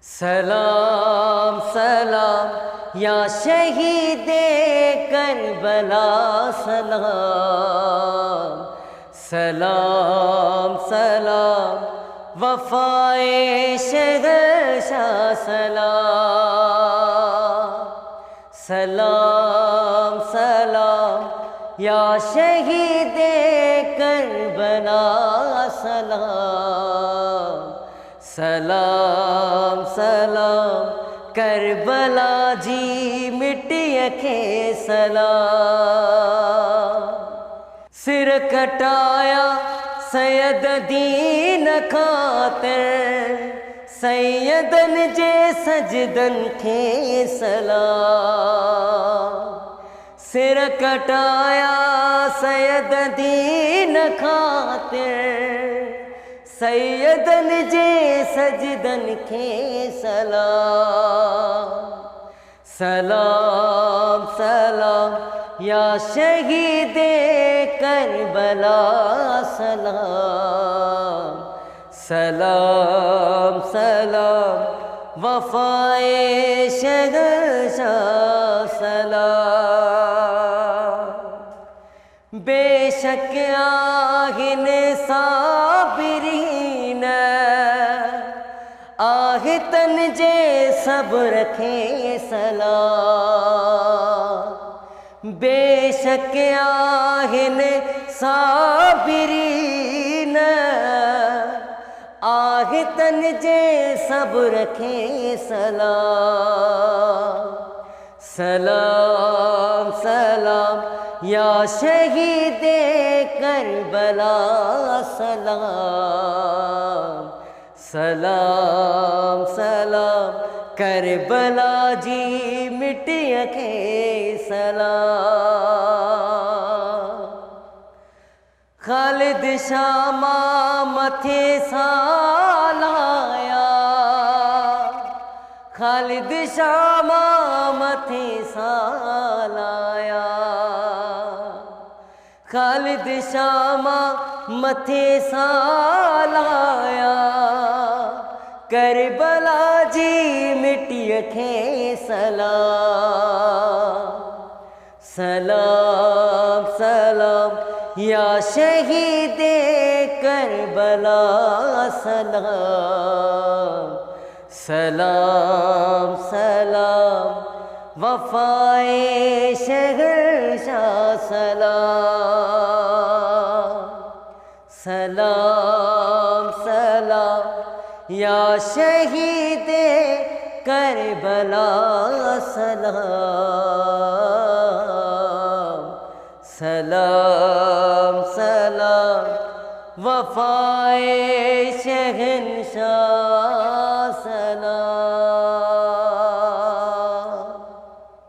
سلام سلام یا شہید کربلا سلام، سلام سلام وفائے شہنشاہ سلام، سلام سلام یا شہید کربلا سلام، سلام سلام کربلا جی مٹی کے سلام، سر کٹایا سید دین خاطر، سیدن جے سجدن کے سلام، سر کٹایا سید دین خاطر، سیدن جے سجدن کے سلام، سلام سلام یا شہید کربلا سلام، سلام سلام وفائے شہنشاہ سلام، بے شک آہن صابرین آہتن جے صبر کے سلام، بے شک آہن صابرین آہتن جے صبر کے سلام، سلام سلام یا شہید کربلا سلام، سلام سلام کربلا جی مٹی کے سلام، خالد شامہ متھے سالایا، خالد شامہ متھے سالایا، خالد شامہ متھے سالایا، کربلا جی مٹی کے سلام، سلام سلام یا شہید کربلا سلام، سلام سلام وفائے شہنشاہ سلام، سلام سلام یا شہید کربلا سلام، سلام سلام وفائے شہنشاہ سلام۔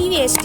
TV HD